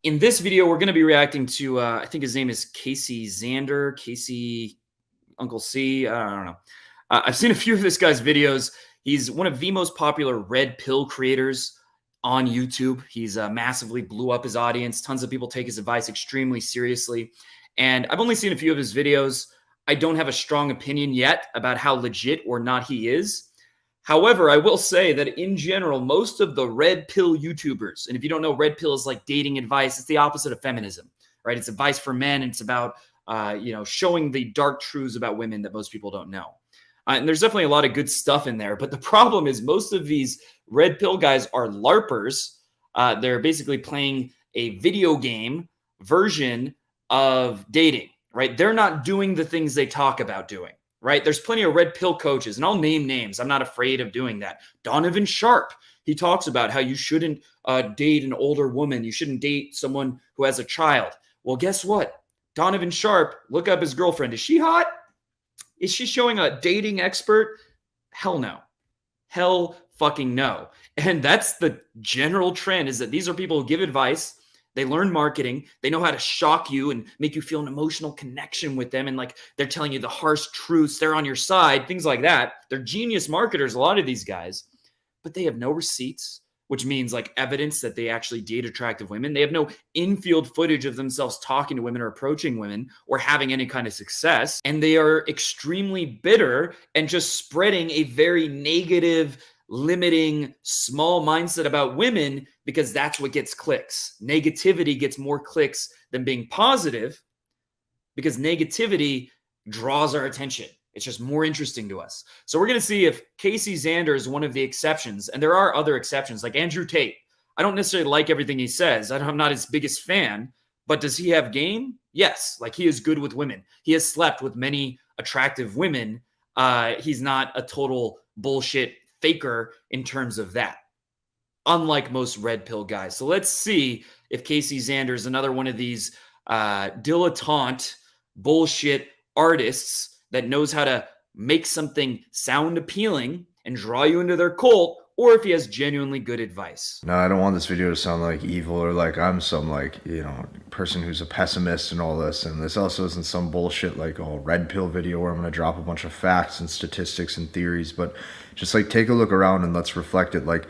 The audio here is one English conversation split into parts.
In this video, we're going to be reacting to, I think his name is Casey Zander, Casey Uncle C. I don't know. I've seen a few of this guy's videos. He's one of the most popular red pill creators on YouTube. He's massively blew up his audience. Tons of people take his advice extremely seriously. And I've only seen a few of his videos. I don't have a strong opinion yet about how legit or not he is. However, I will say that in general, most of the red pill YouTubers, and if you don't know, red pill is like dating advice. It's the opposite of feminism, right? It's advice for men. And it's about, showing the dark truths about women that most people don't know. And there's definitely a lot of good stuff in there. But the problem is most of these red pill guys are LARPers. They're basically playing a video game version of dating, right? They're not doing the things they talk about doing. Right? There's plenty of red pill coaches, and I'll name names. I'm not afraid of doing that. Donovan Sharp, he talks about how you shouldn't date an older woman. You shouldn't date someone who has a child. Well, guess what? Donovan Sharp, look up his girlfriend. Is she hot? Is she showing a dating expert? Hell no. Hell fucking no. And that's the general trend, is that these are people who give advice. They learn marketing. They know how to shock you and make you feel an emotional connection with them. And like they're telling you the harsh truths. They're on your side, things like that. They're genius marketers, a lot of these guys, but they have no receipts, which means like evidence that they actually date attractive women. They have no infield footage of themselves talking to women or approaching women or having any kind of success. And they are extremely bitter and just spreading a very negative, limiting, small mindset about women because that's what gets clicks. Negativity gets more clicks than being positive because negativity draws our attention. It's just more interesting to us. So we're going to see if Casey Zander is one of the exceptions. And there are other exceptions like Andrew Tate. I don't necessarily like everything he says. I'm not his biggest fan, but does he have game? Yes. Like he is good with women. He has slept with many attractive women. He's not a total bullshit faker in terms of that, unlike most red pill guys. So let's see if Casey Zander is another one of these dilettante bullshit artists that knows how to make something sound appealing and draw you into their cult, or if he has genuinely good advice. No, I don't want this video to sound like evil or like I'm some person who's a pessimist and all this. And this also isn't some bullshit like red pill video where I'm going to drop a bunch of facts and statistics and theories, but just like take a look around and let's reflect it. Like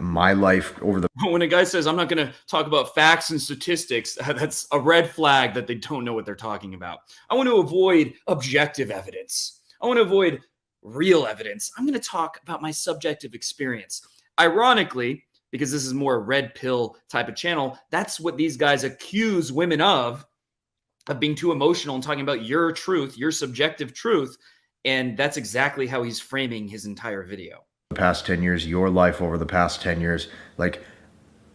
my life over the when a guy says I'm not going to talk about facts and statistics, that's a red flag that they don't know what they're talking about. I want to avoid objective evidence. I want to avoid real evidence. I'm going to talk about my subjective experience. Ironically, because this is more a red pill type of channel, that's what these guys accuse women of being too emotional and talking about your truth, your subjective truth. And that's exactly how he's framing his entire video. Past 10 years, your life over the past 10 years, like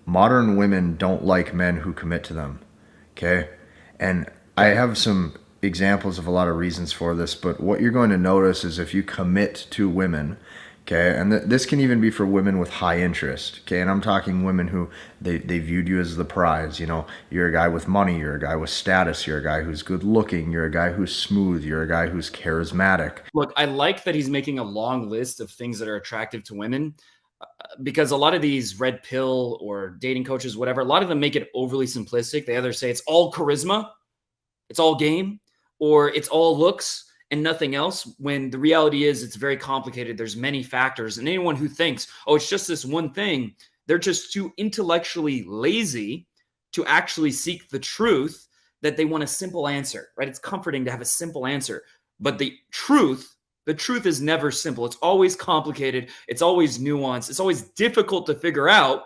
modern women don't like men who commit to them. Okay. And I have some examples of a lot of reasons for this, but what you're going to notice is if you commit to women, okay, and this can even be for women with high interest, okay, and I'm talking women who they viewed you as the prize. You're a guy with money, you're a guy with status, you're a guy who's good looking, you're a guy who's smooth, you're a guy who's charismatic. Look, I like that he's making a long list of things that are attractive to women, because a lot of these red pill or dating coaches, whatever, a lot of them make it overly simplistic. They either say it's all charisma, it's all game, or it's all looks and nothing else, when the reality is it's very complicated. There's many factors. And anyone who thinks, oh, it's just this one thing, they're just too intellectually lazy to actually seek the truth, that they want a simple answer, right? It's comforting to have a simple answer. But the truth is never simple. It's always complicated. It's always nuanced. It's always difficult to figure out.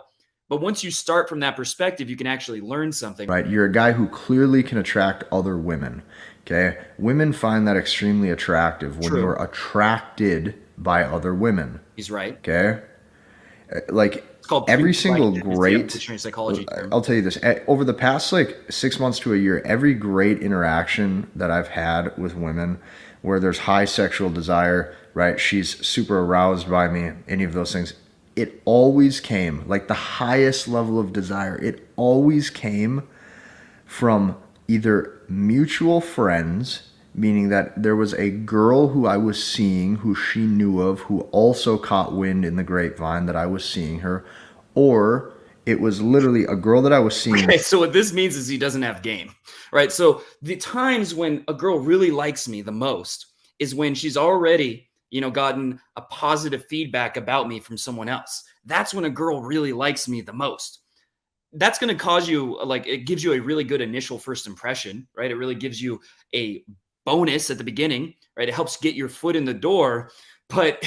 But once you start from that perspective, you can actually learn something. Right? You're a guy who clearly can attract other women. Okay? Women find that extremely attractive when you're attracted by other women. He's right. Okay? Like every single great psychology term. I'll tell you this, over the past 6 months to a year, every great interaction that I've had with women where there's high sexual desire, right? She's super aroused by me, any of those things. It always came, like the highest level of desire, it always came from either mutual friends, meaning that there was a girl who I was seeing who she knew of, who also caught wind in the grapevine that I was seeing her, or It was literally a girl that I was seeing. Okay, so what this means is he doesn't have game, right? So the times when a girl really likes me the most is when she's already, gotten a positive feedback about me from someone else. That's when a girl really likes me the most. That's going to cause you, like, it gives you a really good initial first impression, right? It really gives you a bonus at the beginning, right? It helps get your foot in the door. But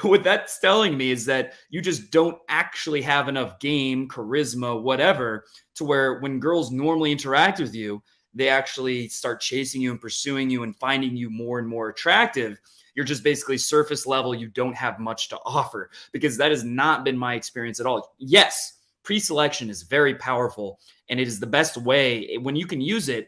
what that's telling me is that you just don't actually have enough game, charisma, whatever, to where when girls normally interact with you, they actually start chasing you and pursuing you and finding you more and more attractive. You're just basically surface level. You don't have much to offer, because that has not been my experience at all. Yes, pre-selection is very powerful, and it is the best way. When you can use it,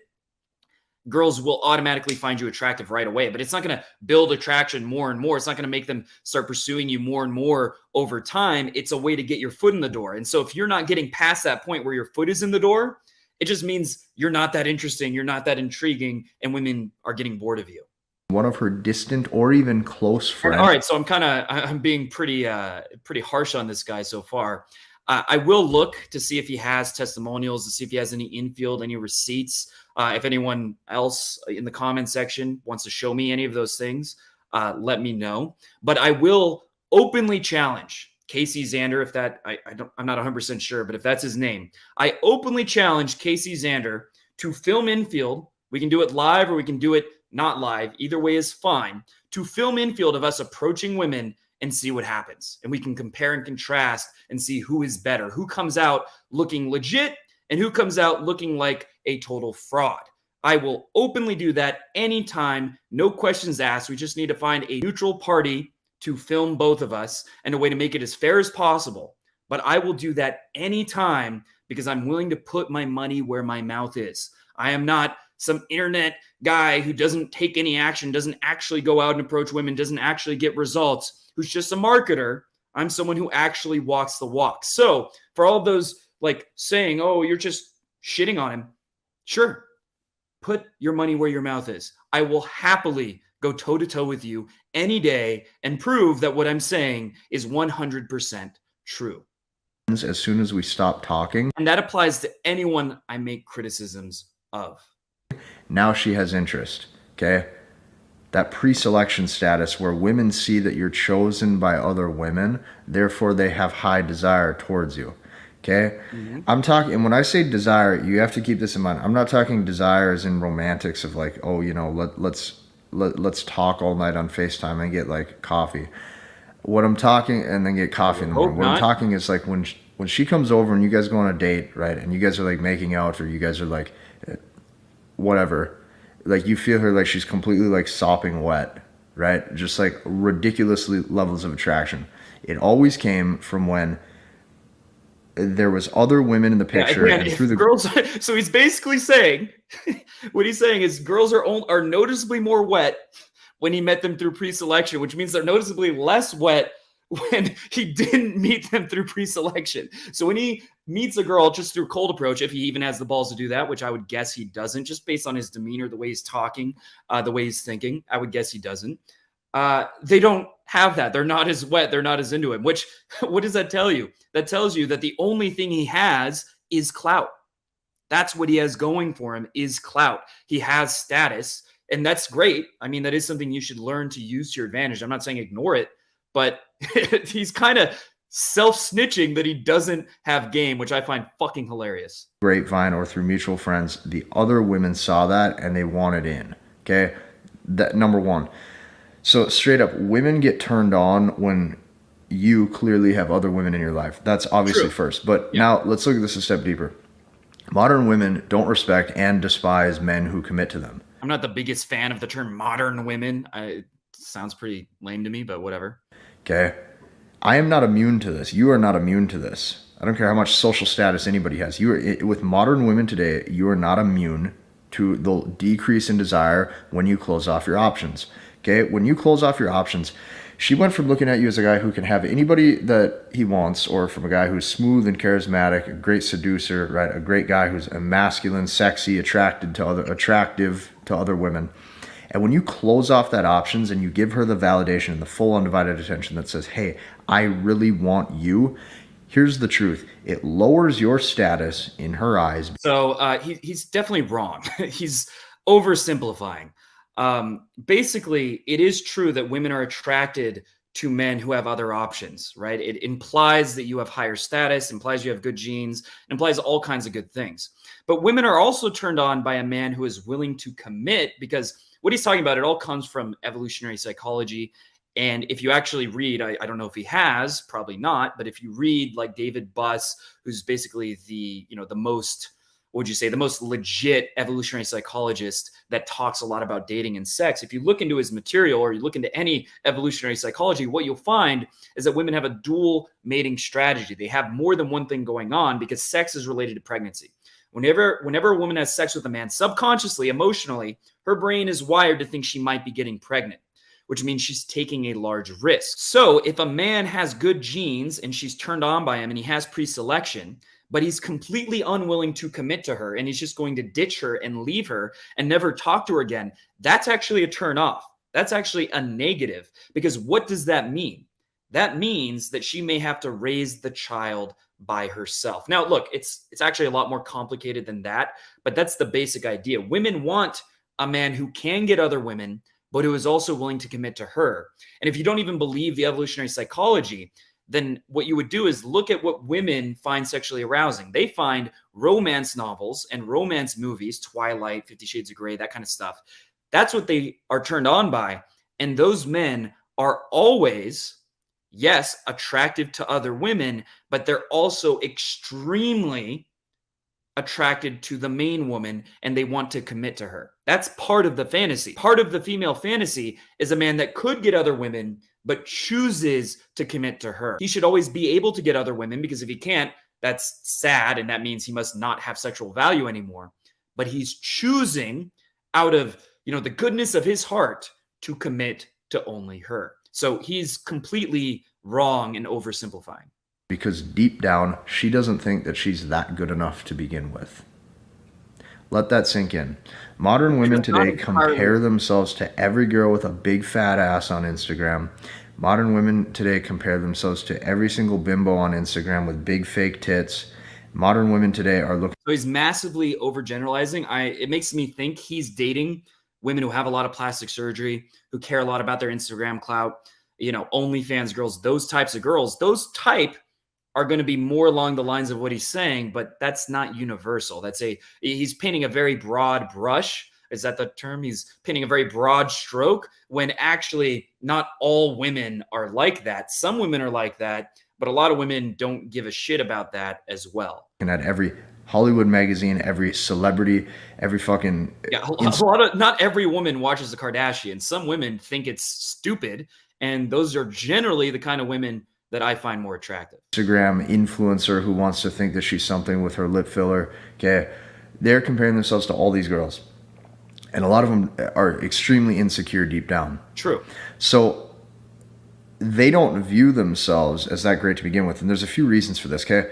girls will automatically find you attractive right away, but it's not going to build attraction more and more. It's not going to make them start pursuing you more and more over time. It's a way to get your foot in the door. And so if you're not getting past that point where your foot is in the door, it just means you're not that interesting, you're not that intriguing, and women are getting bored of you. One of her distant or even close friends. All right, so I'm being pretty harsh on this guy so far. I will look to see if he has testimonials, to see if he has any infield, any receipts. If anyone else in the comment section wants to show me any of those things, let me know. But I will openly challenge Casey Zander, if that, I'm not 100% sure, but if that's his name, I openly challenge Casey Zander to film infield. We can do it live or we can do it not live. Either way is fine. To film infield of us approaching women and see what happens. And we can compare and contrast and see who is better, who comes out looking legit and who comes out looking like a total fraud. I will openly do that anytime, no questions asked. We just need to find a neutral party to film both of us and a way to make it as fair as possible. But I will do that anytime because I'm willing to put my money where my mouth is. I am not some internet guy who doesn't take any action, doesn't actually go out and approach women, doesn't actually get results, who's just a marketer. I'm someone who actually walks the walk. So for all of those like saying, oh, you're just shitting on him, sure, put your money where your mouth is. I will happily go toe-to-toe with you any day and prove that what I'm saying is 100% true. As soon as we stop talking. And that applies to anyone I make criticisms of. Now she has interest, okay? That pre-selection status where women see that you're chosen by other women, therefore they have high desire towards you, okay? Mm-hmm. I'm talking, and when I say desire, you have to keep this in mind. I'm not talking desire as in romantics of like, oh, you know, let's talk all night on FaceTime and get like coffee. What I'm talking, and then get coffee in the morning. What I'm talking is like when she comes over and you guys go on a date, right? And you guys are like making out, or you guys are like whatever, like you feel her like she's completely like sopping wet, right? Just like ridiculously levels of attraction. It always came from when there was other women in the picture. Yeah, and through the girls. So he's basically saying, what he's saying is girls are noticeably more wet when he met them through pre-selection, which means they're noticeably less wet when he didn't meet them through pre-selection. So when he meets a girl just through cold approach, if he even has the balls to do that, which I would guess he doesn't, just based on his demeanor, the way he's talking, the way he's thinking, I would guess he doesn't. They don't have that. They're not as wet. They're not as into him, which, what does that tell you? That tells you that the only thing he has is clout. That's what he has going for him, is clout. He has status, and that's great. I mean, that is something you should learn to use to your advantage. I'm not saying ignore it, but he's kind of self-snitching that he doesn't have game, which I find fucking hilarious. Grapevine or through mutual friends, the other women saw that and they wanted in, okay? That number one. So straight up, women get turned on when you clearly have other women in your life. That's obviously true. First. But now let's look at this a step deeper. Modern women don't respect and despise men who commit to them. I'm not the biggest fan of the term modern women. It sounds pretty lame to me, but whatever. Okay. I am not immune to this. You are not immune to this. I don't care how much social status anybody has. You are, with modern women today, you are not immune to the decrease in desire when you close off your options. Okay. When you close off your options, she went from looking at you as a guy who can have anybody that he wants, or from a guy who's smooth and charismatic, a great seducer, right? A great guy who's a masculine, sexy, attractive to other women. And when you close off that options and you give her the validation and the full undivided attention that says, hey, I really want you, Here's the truth. It lowers your status in her eyes. So he's definitely wrong. He's oversimplifying. Basically, it is true that women are attracted to men who have other options, right? It implies that you have higher status, implies you have good genes, implies all kinds of good things. But women are also turned on by a man who is willing to commit, because what he's talking about, it all comes from evolutionary psychology. And if you actually read, I don't know if he has, probably not, but if you read like David Buss, who's basically the most, what would you say, the most legit evolutionary psychologist that talks a lot about dating and sex. If you look into his material or you look into any evolutionary psychology, what you'll find is that women have a dual mating strategy. They have more than one thing going on because sex is related to pregnancy. Whenever a woman has sex with a man, subconsciously, emotionally, her brain is wired to think she might be getting pregnant, which means she's taking a large risk. So if a man has good genes and she's turned on by him and he has pre-selection, but he's completely unwilling to commit to her and he's just going to ditch her and leave her and never talk to her again, that's actually a turn off. That's actually a negative, because what does that mean? That means that she may have to raise the child by herself. Now, look, it's actually a lot more complicated than that, but that's the basic idea. Women want a man who can get other women, but who is also willing to commit to her. And if you don't even believe the evolutionary psychology, then what you would do is look at what women find sexually arousing. They find romance novels and romance movies, Twilight, 50 Shades of Grey, that kind of stuff. That's what they are turned on by. And those men are always, yes, attractive to other women, but they're also extremely attracted to the main woman and they want to commit to her. That's part of the fantasy. Part of the female fantasy is a man that could get other women but chooses to commit to her. He should always be able to get other women, because if he can't, that's sad and that means he must not have sexual value anymore. But he's choosing out of, the goodness of his heart to commit to only her. So he's completely wrong and oversimplifying. Because deep down, she doesn't think that she's that good enough to begin with. Let that sink in. Modern women today compare themselves to every girl with a big fat ass on Instagram. Modern women today compare themselves to every single bimbo on Instagram with big fake tits. Modern women today are looking. So he's massively overgeneralizing. It makes me think he's dating women who have a lot of plastic surgery, who care a lot about their Instagram clout, OnlyFans girls, those types of girls. Those type are going to be more along the lines of what he's saying, but that's not universal. He's painting a very broad brush. Is that the term? He's painting a very broad stroke, when actually not all women are like that. Some women are like that, but a lot of women don't give a shit about that as well. And at every Hollywood magazine, every celebrity, every fucking... Yeah, not every woman watches the Kardashians. Some women think it's stupid, and those are generally the kind of women that I find more attractive. Instagram influencer who wants to think that she's something with her lip filler. Okay. They're comparing themselves to all these girls. And a lot of them are extremely insecure deep down. True. So they don't view themselves as that great to begin with. And there's a few reasons for this, okay?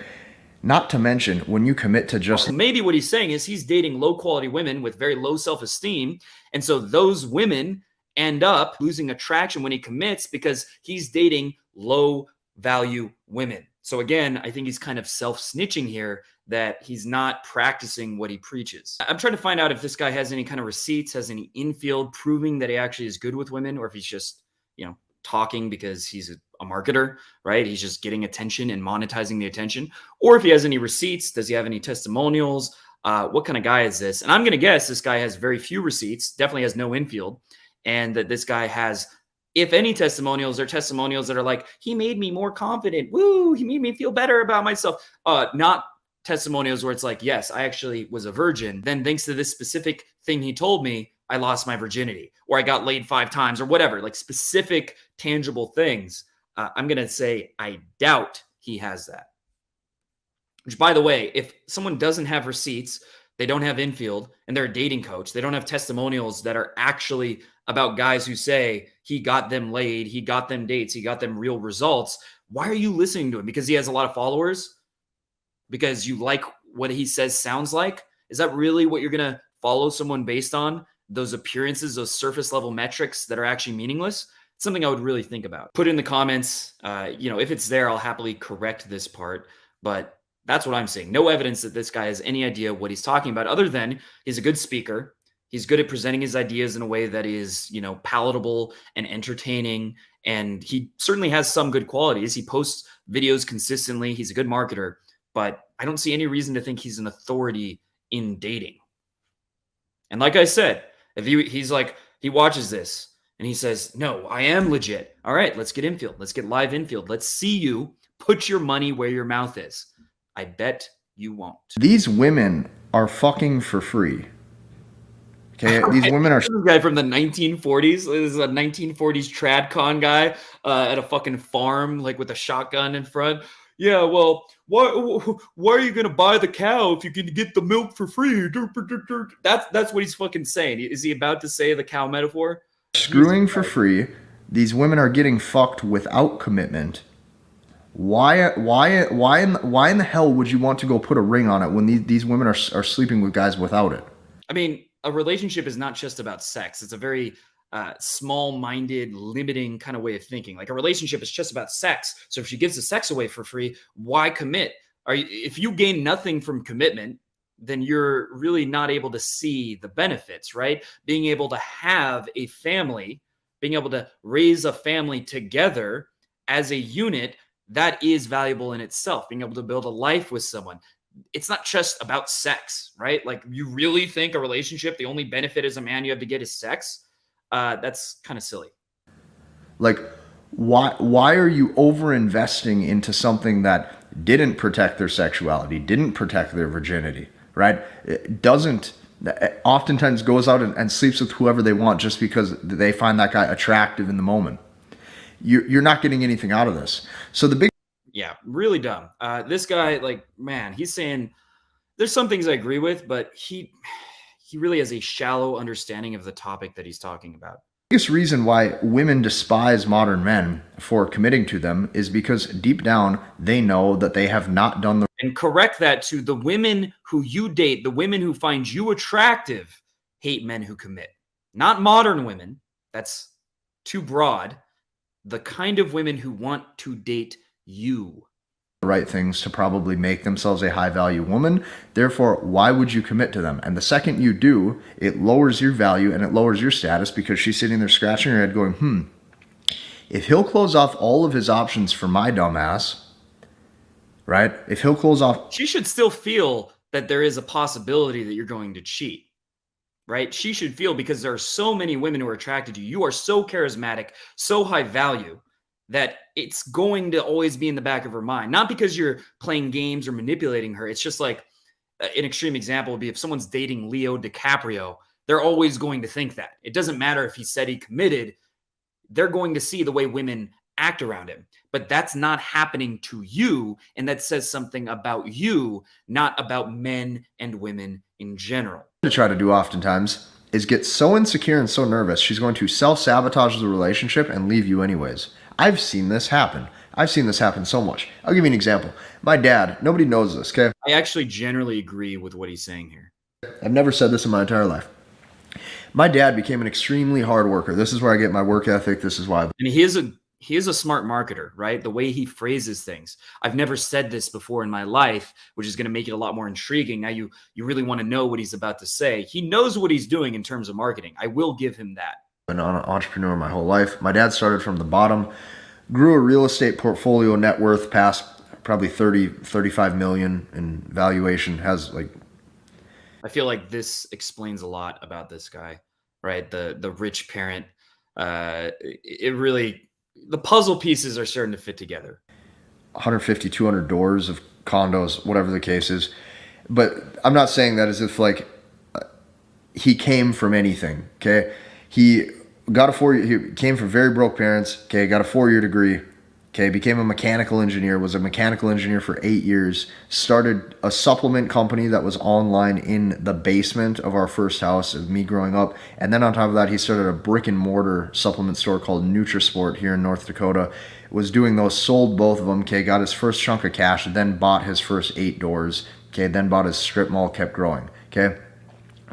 Not to mention, when you commit to just... Maybe what he's saying is he's dating low-quality women with very low self-esteem. And so those women end up losing attraction when he commits, because he's dating low-value women. So again, I think he's kind of self-snitching here, that he's not practicing what he preaches. I'm trying to find out if this guy has any kind of receipts, has any infield proving that he actually is good with women, or if he's just, talking because he's a marketer, right? He's just getting attention and monetizing the attention. Or if he has any receipts, does he have any testimonials? What kind of guy is this? And I'm going to guess this guy has very few receipts, definitely has no infield, and that this guy has, if any testimonials, are testimonials that are like, he made me more confident. Woo, he made me feel better about myself. Not testimonials where it's like, yes, I actually was a virgin. Then thanks to this specific thing he told me, I lost my virginity, or I got laid 5 times, or whatever, like specific tangible things. I'm going to say, I doubt he has that. Which, by the way, if someone doesn't have receipts, they don't have infield, and they're a dating coach, they don't have testimonials that are actually about guys who say he got them laid, he got them dates, he got them real results, why are you listening to him? Because he has a lot of followers? Because you like what he says sounds like? Is that really what you're going to follow someone based on? Those appearances, those surface level metrics that are actually meaningless? something I would really think about. Put in the comments. If it's there, I'll happily correct this part. But that's what I'm seeing. No evidence that this guy has any idea what he's talking about, other than he's a good speaker. He's good at presenting his ideas in a way that is, palatable and entertaining. And he certainly has some good qualities. He posts videos consistently. He's a good marketer, but I don't see any reason to think he's an authority in dating. And like I said, if he watches this and he says, no, I am legit. All right, let's get infield. Let's get live infield. Let's see you put your money where your mouth is. I bet you won't. These women are fucking for free. Okay, these women are. This guy from the 1940s. This is a 1940s trad con guy at a fucking farm, like with a shotgun in front. Yeah, well, why are you gonna buy the cow if you can get the milk for free? That's what he's fucking saying. Is he about to say the cow metaphor? Screwing for free. These women are getting fucked without commitment. Why in the hell would you want to go put a ring on it when these women are sleeping with guys without it? I mean, a relationship is not just about sex. It's a very small-minded, limiting kind of way of thinking. Like a relationship is just about sex. So if she gives the sex away for free, why commit? If you gain nothing from commitment, then you're really not able to see the benefits, right? Being able to have a family, being able to raise a family together as a unit, that is valuable in itself. Being able to build a life with someone. It's not just about sex, right? Like, you really think a relationship, the only benefit as a man you have to get is sex? That's kind of silly. Like, why are you over investing into something that didn't protect their sexuality, didn't protect their virginity, right? It oftentimes goes out and sleeps with whoever they want just because they find that guy attractive in the moment. You're not getting anything out of this. So Yeah, really dumb. This guy, like, man, he's saying there's some things I agree with, but he really has a shallow understanding of the topic that he's talking about. The biggest reason why women despise modern men for committing to them is because deep down they know that they have not done the. And correct that to the women who you date, the women who find you attractive, hate men who commit. Not modern women. That's too broad. The kind of women who want to date you. Right things to probably make themselves a high value woman. Therefore, why would you commit to them? And the second you do, it lowers your value and it lowers your status because she's sitting there scratching her head going, if he'll close off all of his options for my dumbass, right? If he'll close off. She should still feel that there is a possibility that you're going to cheat, right? She should feel, because there are so many women who are attracted to you. You are so charismatic, so high value, that it's going to always be in the back of her mind. Not because you're playing games or manipulating her. It's just like an extreme example would be if someone's dating Leo DiCaprio, they're always going to think that. It doesn't matter if he said he committed. They're going to see the way women act around him. But that's not happening to you. And that says something about you, not about men and women in general. To try to do oftentimes is get so insecure and so nervous, she's going to self-sabotage the relationship and leave you anyways. I've seen this happen. I've seen this happen so much. I'll give you an example. My dad, nobody knows this, okay? I actually generally agree with what he's saying here. I've never said this in my entire life. My dad became an extremely hard worker. This is where I get my work ethic. This is why. And he is a smart marketer, right? The way he phrases things. I've never said this before in my life, which is going to make it a lot more intriguing. Now you really want to know what he's about to say. He knows what he's doing in terms of marketing. I will give him that. Been an entrepreneur my whole life. My dad started from the bottom, grew a real estate portfolio, net worth past probably 35 million in valuation. I feel like this explains a lot about this guy, right? The rich parent. It really, the puzzle pieces are starting to fit together. 150, 200 doors of condos, whatever the case is. But I'm not saying that as if like he came from anything, okay? He came from very broke parents, okay, got a 4-year degree, okay, became a mechanical engineer, was a mechanical engineer for 8 years, started a supplement company that was online in the basement of our first house of me growing up, and then on top of that, he started a brick and mortar supplement store called Nutrisport here in North Dakota, was doing those, sold both of them, okay, got his first chunk of cash, then bought his first 8 doors, okay, then bought his strip mall, kept growing, okay.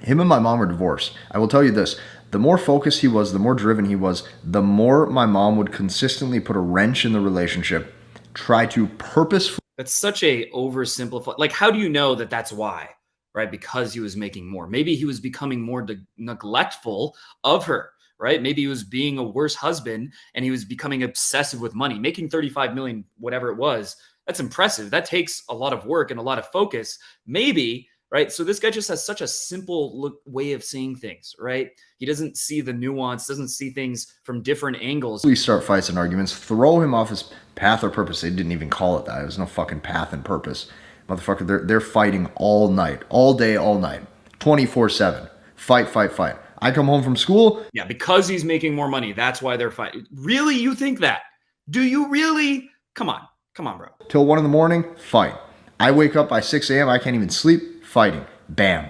Him and my mom are divorced. I will tell you this. The more focused he was, the more driven he was, the more my mom would consistently put a wrench in the relationship, try to purposefully. That's such a oversimplified. Like, how do you know that that's why? Right? Because he was making more. Maybe he was becoming more neglectful of her. Right? Maybe he was being a worse husband and he was becoming obsessive with money. Making 35 million, whatever it was, that's impressive. That takes a lot of work and a lot of focus. Maybe, right? So this guy just has such a simple way of seeing things, right? He doesn't see the nuance, doesn't see things from different angles. We start fights and arguments, throw him off his path or purpose. They didn't even call it that. It was no fucking path and purpose. Motherfucker, they're fighting all night, all day, all night, 24/7. Fight, fight, fight. I come home from school. Yeah, because he's making more money. That's why they're fighting. Really? You think that? Do you really? Come on, bro. Till 1 a.m, fight. I wake up by 6 a.m. I can't even sleep. Fighting. Bam.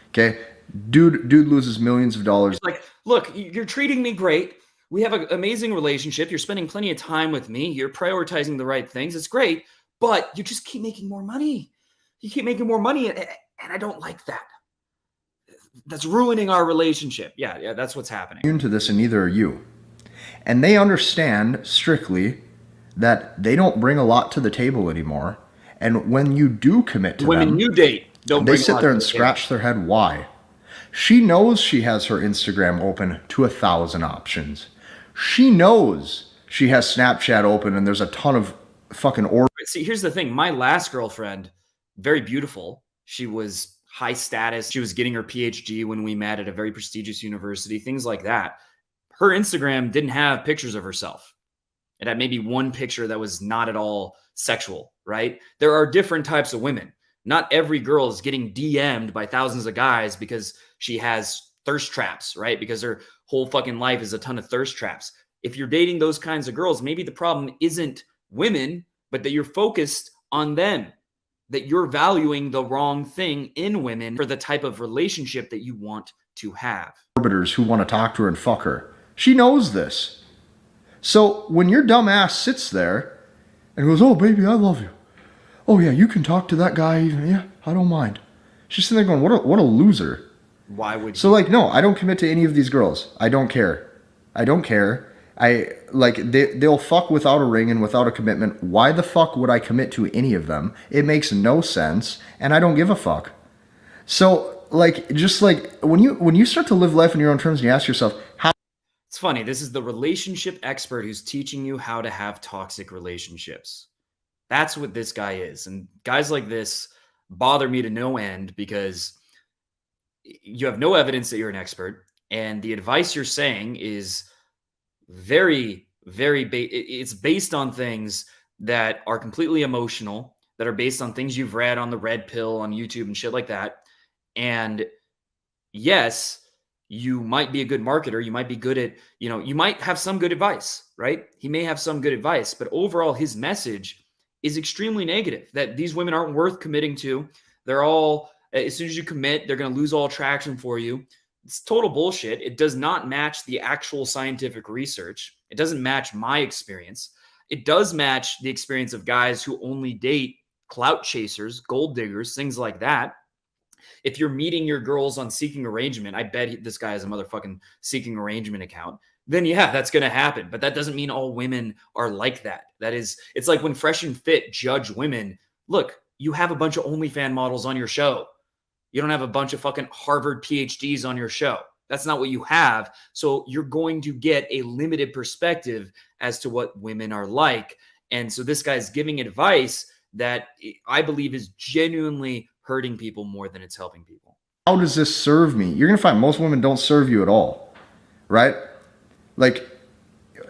Okay. Dude loses millions of dollars. Like, look, you're treating me great. We have an amazing relationship. You're spending plenty of time with me. You're prioritizing the right things. It's great, but you just keep making more money. You keep making more money, and I don't like that. That's ruining our relationship. Yeah, that's what's happening. Into this, and neither are you. And they understand strictly that they don't bring a lot to the table anymore. And when you do commit to women them, you date don't. They sit there and scratch their head. Why? She knows she has her Instagram open to 1,000 options. She knows she has Snapchat open and there's a ton of fucking orders. See, here's the thing. My last girlfriend, very beautiful. She was high status. She was getting her PhD when we met at a very prestigious university, things like that. Her Instagram didn't have pictures of herself. It had maybe one picture that was not at all sexual, right? There are different types of women. Not every girl is getting DM'd by thousands of guys because she has thirst traps, right? Because her whole fucking life is a ton of thirst traps. If you're dating those kinds of girls, maybe the problem isn't women, but that you're focused on them, that you're valuing the wrong thing in women for the type of relationship that you want to have. Orbiters who want to talk to her and fuck her. She knows this. So when your dumb ass sits there and goes, "Oh, baby, I love you. Oh, yeah, you can talk to that guy. Yeah, I don't mind." She's sitting there going, what a loser. Why would you? So, like, no, I don't commit to any of these girls. I don't care. They'll fuck without a ring and without a commitment. Why the fuck would I commit to any of them? It makes no sense, and I don't give a fuck. So, when you start to live life on your own terms and you ask yourself, how... It's funny. This is the relationship expert who's teaching you how to have toxic relationships. That's what this guy is. And guys like this bother me to no end because you have no evidence that you're an expert. And the advice you're saying is very, it's based on things that are completely emotional, that are based on things you've read on the red pill on YouTube and shit like that. And yes, you might be a good marketer. You might be good at, you might have some good advice, right? He may have some good advice, but overall his message is extremely negative, that these women aren't worth committing to. They're all, as soon as you commit, they're going to lose all attraction for you. It's total bullshit. It does not match the actual scientific research. It doesn't match my experience. It does match the experience of guys who only date clout chasers, gold diggers, things like that. If you're meeting your girls on Seeking Arrangement, I bet this guy has a motherfucking Seeking Arrangement account, then yeah, that's going to happen. But that doesn't mean all women are like that. It's like when Fresh and Fit judge women. Look, you have a bunch of OnlyFans models on your show. You don't have a bunch of fucking Harvard PhDs on your show. That's not what you have. So you're going to get a limited perspective as to what women are like. And so this guy's giving advice that I believe is genuinely hurting people more than it's helping people. How does this serve me? You're going to find most women don't serve you at all, right? Like,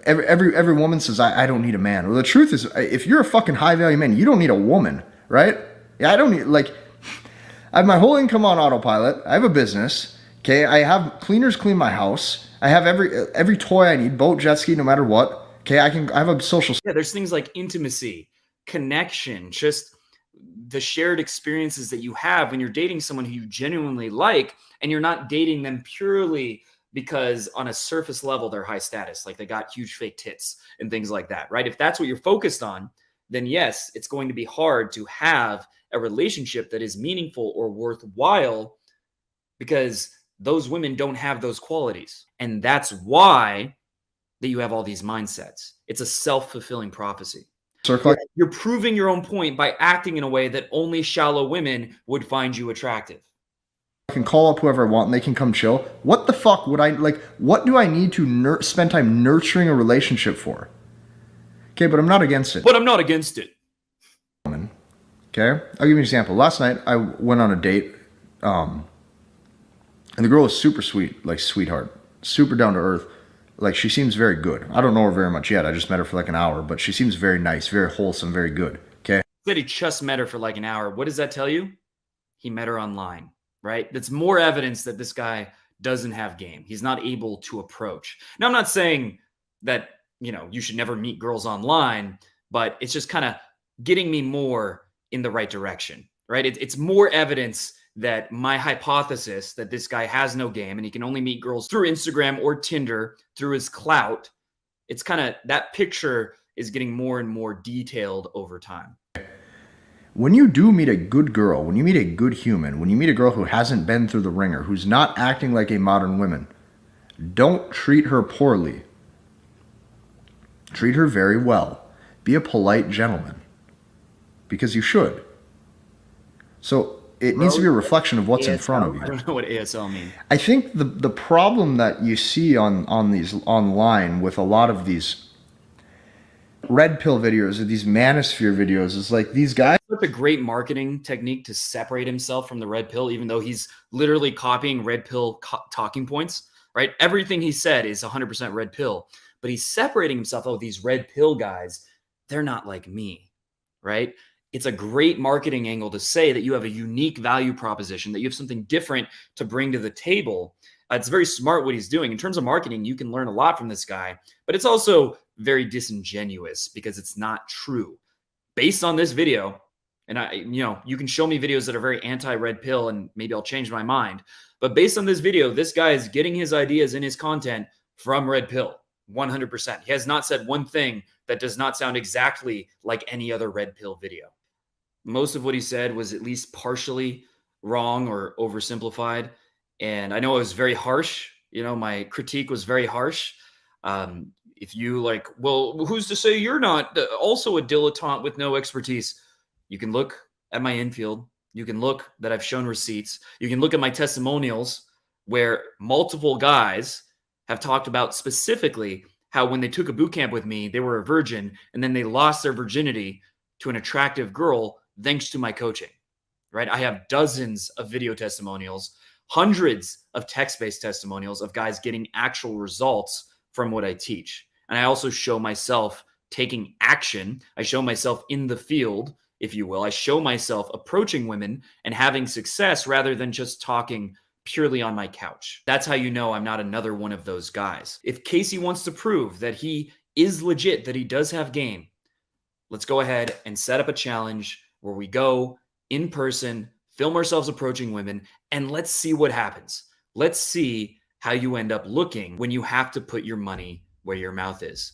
every woman says, I don't need a man. Well, the truth is, if you're a fucking high-value man, you don't need a woman, right? Yeah, I don't need, I have my whole income on autopilot. I have a business, okay? I have cleaners clean my house. I have every toy I need, boat, jet ski, no matter what, okay? I have a social... Yeah, there's things like intimacy, connection, just the shared experiences that you have when you're dating someone who you genuinely like, and you're not dating them purely because on a surface level, they're high status, like they got huge fake tits and things like that, right? If that's what you're focused on, then yes, it's going to be hard to have a relationship that is meaningful or worthwhile, because those women don't have those qualities. And that's why that you have all these mindsets. It's a self-fulfilling prophecy. You're proving your own point by acting in a way that only shallow women would find you attractive. I can call up whoever I want and they can come chill. What the fuck would I like? What do I need to spend time nurturing a relationship for? Okay, but I'm not against it. But I'm not against it. Okay, I'll give you an example. Last night I went on a date, and the girl was super sweet, like sweetheart, super down to earth. Like she seems very good. I don't know her very much yet. I just met her for like an hour, but she seems very nice, very wholesome, very good. Okay. Said he just met her for like an hour. What does that tell you? He met her online, right? That's more evidence that this guy doesn't have game. He's not able to approach. Now, I'm not saying that, you should never meet girls online, but it's just kind of getting me more in the right direction, right? It's more evidence that my hypothesis that this guy has no game and he can only meet girls through Instagram or Tinder through his clout. It's kind of that picture is getting more and more detailed over time. When you do meet a good girl, when you meet a good human, when you meet a girl who hasn't been through the ringer, who's not acting like a modern woman, don't treat her poorly. Treat her very well. Be a polite gentleman. Because you should. So it needs to be a reflection of what's in front of you. I don't know what ASL means. I think the problem that you see on these online with a lot of these red pill videos or these manosphere videos is like these guys. It's a great marketing technique to separate himself from the red pill, even though he's literally copying red pill talking points, right? Everything he said is 100% red pill, but he's separating himself. Oh, these red pill guys, they're not like me, right? It's a great marketing angle to say that you have a unique value proposition, that you have something different to bring to the table. It's very smart what he's doing. In terms of marketing, you can learn a lot from this guy, but it's also very disingenuous because it's not true. Based on this video, and you can show me videos that are very anti-red pill and maybe I'll change my mind. But based on this video, this guy is getting his ideas and his content from red pill, 100%. He has not said one thing that does not sound exactly like any other red pill video. Most of what he said was at least partially wrong or oversimplified. And I know it was very harsh. My critique was very harsh. If you well, who's to say you're not also a dilettante with no expertise? You can look at my infield. You can look that I've shown receipts. You can look at my testimonials where multiple guys have talked about specifically how when they took a boot camp with me, they were a virgin and then they lost their virginity to an attractive girl thanks to my coaching, right? I have dozens of video testimonials, hundreds of text-based testimonials of guys getting actual results from what I teach. And I also show myself taking action. I show myself in the field, if you will. I show myself approaching women and having success rather than just talking purely on my couch. That's how you know I'm not another one of those guys. If Casey wants to prove that he is legit, that he does have game, let's go ahead and set up a challenge where we go in person, film ourselves approaching women, and let's see what happens. Let's see how you end up looking when you have to put your money where your mouth is.